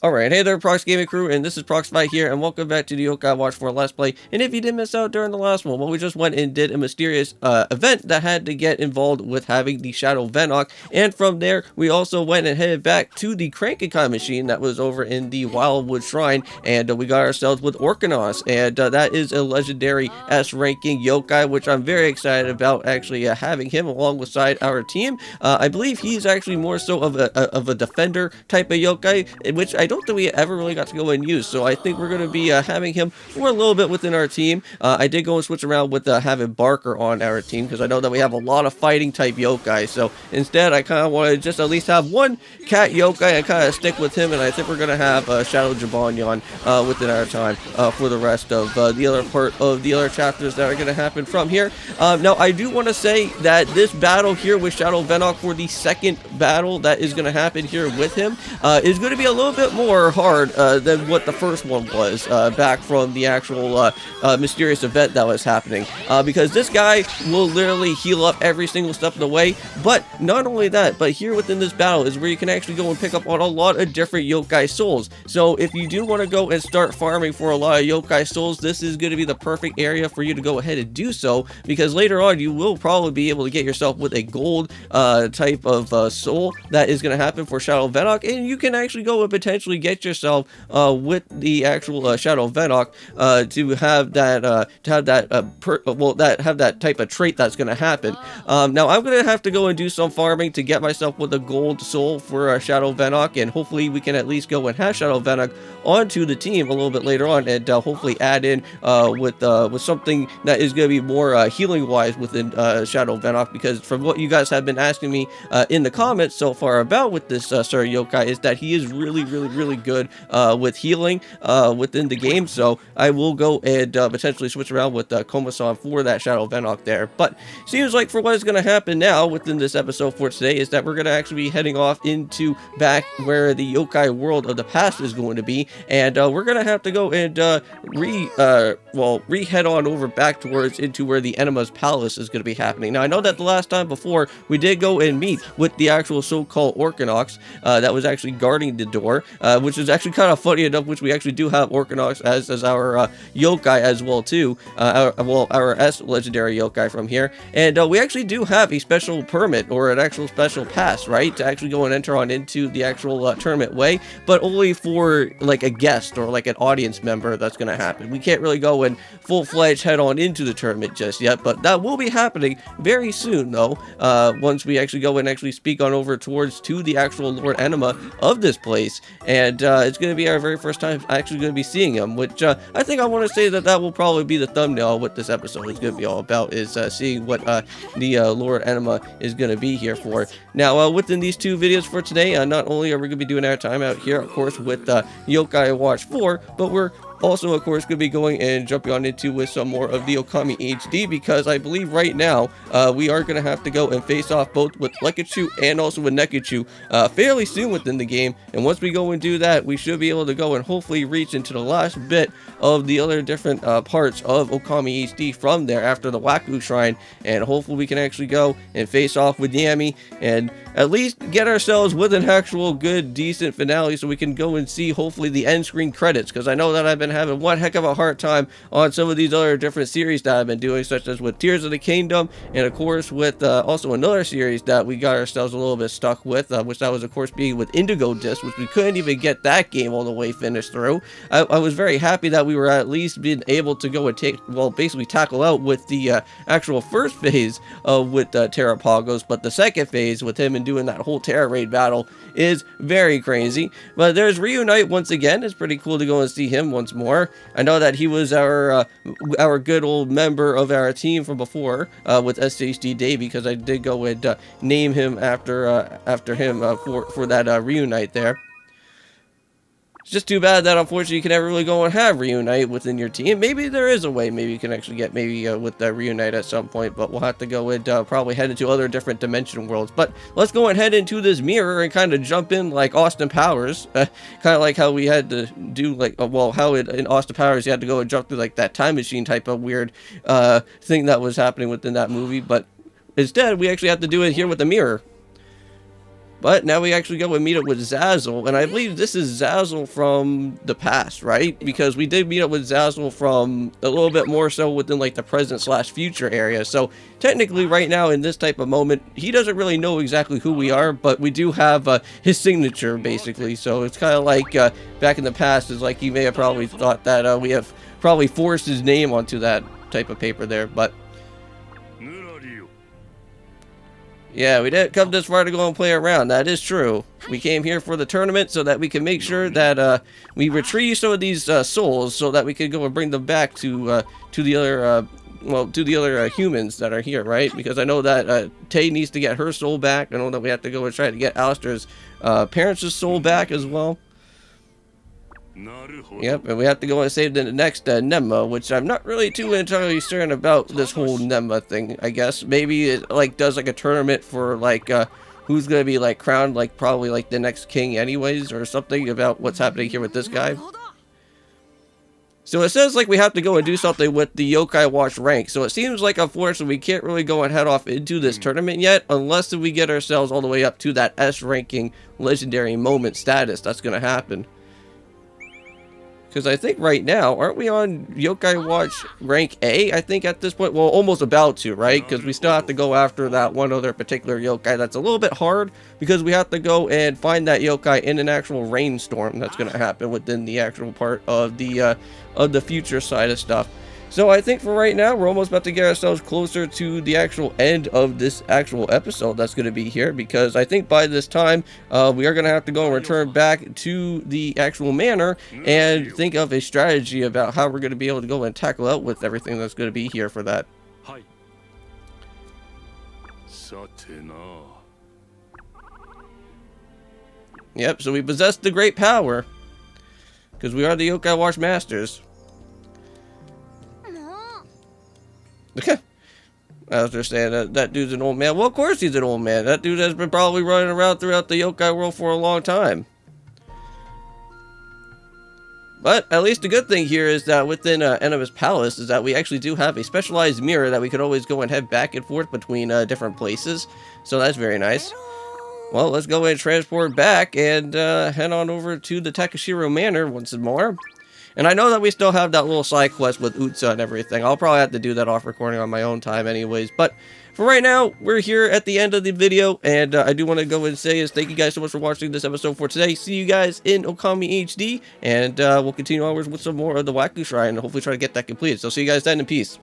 Alright, hey there Prox Gaming Crew, and this is Proxify here, and welcome back to the Yokai Watch 4 Let's Play. And if you did miss out during the last one, well, we just went and did a mysterious event that had to get involved with having the Shadow Venok, and from there, we also went and headed back to the Crank-A-Kai machine that was over in the Wildwood Shrine, and we got ourselves with Orkanos, and that is a legendary S-ranking Yokai, which I'm very excited about actually having him alongside our team. I believe he's actually more so of a defender type of Yokai, which I don't think we ever really got to go and use, so I think we're going to be having him for a little bit within our team. I did go and switch around with having Barker on our team, because I know that we have a lot of fighting type Yokai, so instead I kind of want to just at least have one cat Yokai and kind of stick with him, and I think we're going to have Shadow Jabonyon within our time for the rest of the other part of the other chapters that are going to happen from here. Now, I do want to say that this battle here with Shadow Venok for the second battle that is going to happen here with him is going to be a little bit more hard than what the first one was back from the actual mysterious event that was happening, because this guy will literally heal up every single step of the way. But not only that, but here within this battle is where you can actually go and pick up on a lot of different Yokai souls. So if you do want to go and start farming for a lot of Yokai souls, this is going to be the perfect area for you to go ahead and do so, because later on you will probably be able to get yourself with a gold type of soul that is going to happen for Shadow Venok, and you can actually go and potentially get yourself with the actual Shadow Venok to have that type of trait that's going to happen. Now I'm going to have to go and do some farming to get myself with a gold soul for Shadow Venok, and hopefully we can at least go and have Shadow Venok onto the team a little bit later on, and hopefully add in with something that is going to be more healing wise within Shadow Venok, because from what you guys have been asking me in the comments so far about with this Sir Yokai is that he is really good with healing within the game. So I will go and potentially switch around with Komasan for that Shadow Venok there. But seems like for what is going to happen now within this episode for today is that we're going to actually be heading off into back where the Yokai world of the past is going to be, and we're going to have to go and re-head on over back towards into where the Enma's Palace is going to be happening. Now I know that the last time before we did go and meet with the actual so-called Orkanos that was actually guarding the door, which is actually kind of funny enough, which we actually do have Orkanos as our Yokai as well too, our S legendary Yokai from here, and we actually do have a special permit or an actual special pass, right, to actually go and enter on into the actual tournament way, but only for like a guest or like an audience member that's going to happen. We can't really go and full-fledged head on into the tournament just yet, but that will be happening very soon though, once we actually go and actually speak on over towards to the actual Lord Enma of this place, and it's going to be our very first time actually going to be seeing him, which I think I want to say that will probably be the thumbnail of what this episode is going to be all about, is seeing what the Lord Enma is going to be here for. Now within these two videos for today, not only are we going to be doing our time out here of course with Yokai Watch 4, but we're also, of course, going to be going and jumping on into with some more of the Okami HD, because I believe right now we are going to have to go and face off both with Lekachu and also with Nekachu fairly soon within the game. And once we go and do that, we should be able to go and hopefully reach into the last bit of the other different parts of Okami HD from there after the Waku Shrine, and hopefully we can actually go and face off with Yami and at least get ourselves with an actual good decent finale, so we can go and see hopefully the end screen credits, because I know that I've been having one heck of a hard time on some of these other different series that I've been doing, such as with Tears of the Kingdom, and of course with also another series that we got ourselves a little bit stuck with, which that was of course being with Indigo Disc, which we couldn't even get that game all the way finished through. I was very happy that we were at least being able to go and basically tackle out with the actual first phase with Terrapagos, but the second phase with him and doing that whole Terra Raid battle is very crazy. But there's Reunite once again. It's pretty cool to go and see him once more. I know that he was our good old member of our team from before with SHD Day, because I did go and name him after him for that Reunite there. It's just too bad that unfortunately you can never really go and have Reunite within your team. Maybe there is a way, maybe you can actually get with that Reunite at some point, but we'll have to go and probably head into other different dimension worlds. But let's go and head into this mirror and kind of jump in like Austin Powers, kind of like how we had to do like, in Austin Powers you had to go and jump through like that time machine type of weird thing that was happening within that movie, but instead we actually have to do it here with the mirror. But now we actually go and meet up with Zazzle, and I believe this is Zazzle from the past, right? Because we did meet up with Zazzle from a little bit more so within like the present slash future area. So technically right now in this type of moment, he doesn't really know exactly who we are, but we do have his signature basically. So it's kind of like back in the past, is like he may have probably thought that we have probably forced his name onto that type of paper there, but yeah, we didn't come this far to go and play around. That is true. We came here for the tournament so that we can make sure that we retrieve some of these souls so that we can go and bring them back to the other to the other humans that are here, right? Because I know that Tay needs to get her soul back. I know that we have to go and try to get Alistair's parents' soul back as well. Yep, and we have to go and save the next Enma, which I'm not really too entirely certain about this whole Enma thing. I guess maybe it like does like a tournament for like who's gonna be like crowned like probably like the next king anyways, or something about what's happening here with this guy. So it says like we have to go and do something with the Yokai Watch rank. So it seems like unfortunately we can't really go and head off into this tournament yet unless we get ourselves all the way up to that S ranking legendary moment status. That's gonna happen. Because I think right now, aren't we on Yokai Watch rank A, I think, at this point? Well, almost about to, right? Because we still have to go after that one other particular yokai. That's a little bit hard, because we have to go and find that yokai in an actual rainstorm that's going to happen within the actual part of the future side of stuff. So I think for right now, we're almost about to get ourselves closer to the actual end of this actual episode that's going to be here, because I think by this time, we are going to have to go and return back to the actual manor and think of a strategy about how we're going to be able to go and tackle out with everything that's going to be here for that. Yep, so we possess the great power, because we are the Yokai Watch Masters. Okay. I was just saying that dude's an old man. Well, of course he's an old man. That dude has been probably running around throughout the yokai world for a long time. But at least the good thing here is that within Enma's Palace is that we actually do have a specialized mirror that we could always go and head back and forth between different places. So that's very nice. Well, let's go and transport back and head on over to the Takashiro Manor once more. And I know that we still have that little side quest with Utsa and everything. I'll probably have to do that off recording on my own time anyways. But for right now, we're here at the end of the video. And I do want to go and say is thank you guys so much for watching this episode for today. See you guys in Okami HD. And we'll continue onwards with some more of the Waku Shrine and hopefully try to get that completed. So see you guys then, and peace.